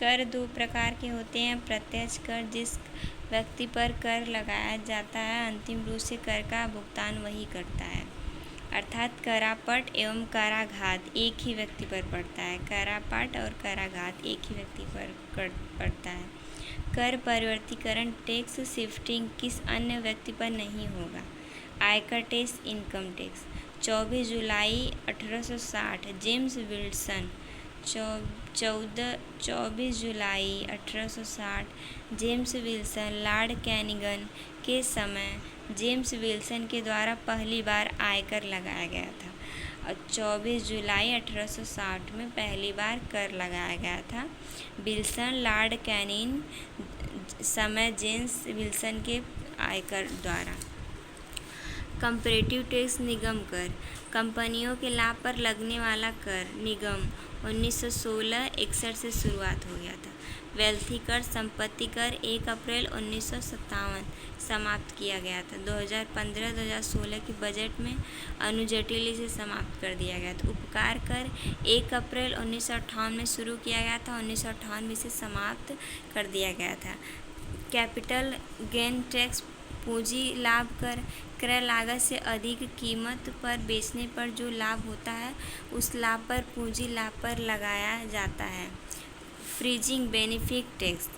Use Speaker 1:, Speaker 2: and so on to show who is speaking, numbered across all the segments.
Speaker 1: कर दो प्रकार के होते हैं। प्रत्यक्ष कर, जिस व्यक्ति पर कर लगाया जाता है, अंतिम रूप से कर का भुगतान वही करता है, अर्थात करापट एवं कराघात एक ही व्यक्ति पर पड़ता है। करापट और कराघात एक ही व्यक्ति पर पड़ता है। कर परिवर्तीकरण, टैक्स शिफ्टिंग किस अन्य व्यक्ति पर नहीं होगा। आयकर टैक्स, इनकम टैक्स। 24 जुलाई 1860 जेम्स विल्सन 24 जुलाई 1860 जेम्स विल्सन लॉर्ड कैनिंगन के समय जेम्स विल्सन के द्वारा पहली बार आयकर लगाया गया था। और 24 जुलाई 1860 में पहली बार कर लगाया गया था। विल्सन लॉर्ड कैनिंग समय जेम्स विल्सन के आयकर द्वारा। कंपैरेटिव टैक्स, निगम कर, कंपनियों के लाभ पर लगने वाला कर, निगम 1916-61 से शुरुआत हो गया था। वेल्थी कर, संपत्ति कर 1 अप्रैल 1957 समाप्त किया गया था। 2015-2016 के बजट में अनुजटिल इसे समाप्त कर दिया गया था। उपकार कर 1 अप्रैल 1958 में शुरू किया गया था, 1958 में इसे समाप्त कर दिया गया था। कैपिटल गेन टैक्स, पूंजी लाभ कर, क्रय लागत से अधिक कीमत पर बेचने पर जो लाभ होता है उस लाभ पर पूंजी लाभ पर लगाया जाता है। फ्रिंजिंग बेनिफिट टैक्स,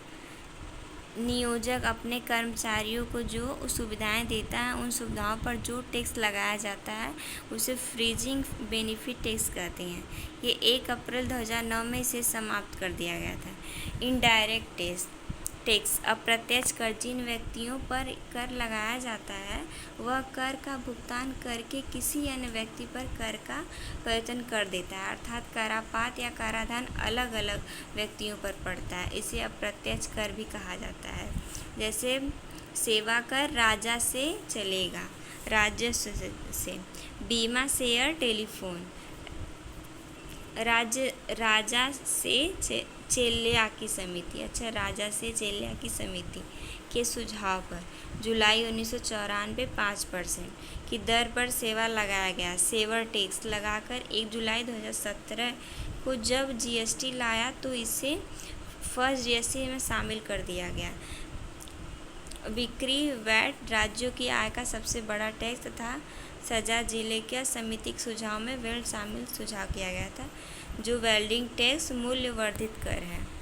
Speaker 1: नियोजक अपने कर्मचारियों को जो सुविधाएं देता है उन सुविधाओं पर जो टैक्स लगाया जाता है उसे फ्रिंजिंग बेनिफिट टैक्स कहते हैं। ये 1 अप्रैल 2009 में इसे समाप्त कर दिया गया था। इनडायरेक्ट टैक्स, अप्रत्यक्ष कर, जिन व्यक्तियों पर कर लगाया जाता है वह कर का भुगतान करके किसी अन्य व्यक्ति पर कर का प्रवर्तन कर देता है, अर्थात करापात या कराधान अलग अलग व्यक्तियों पर पड़ता है। इसे अप्रत्यक्ष कर भी कहा जाता है। जैसे सेवा कर राजा से चलेगा, राजस्व से। बीमा, शेयर, टेलीफोन, राजा से चेल्लिया की समिति, राजा से चेल्लिया की समिति के सुझाव पर जुलाई 1994 5% की दर पर सेवा लगाया गया। सेवर टैक्स लगाकर 1 जुलाई 2017 को जब जीएसटी लाया तो इसे फर्स्ट जीएसटी में शामिल कर दिया गया। बिक्री वैट, राज्यों की आय का सबसे बड़ा टैक्स तथा सजा जिले के समिति के सुझाव में वेल्ड शामिल सुझाव किया गया था, जो वेल्डिंग टैक्स मूल्य वर्धित कर है।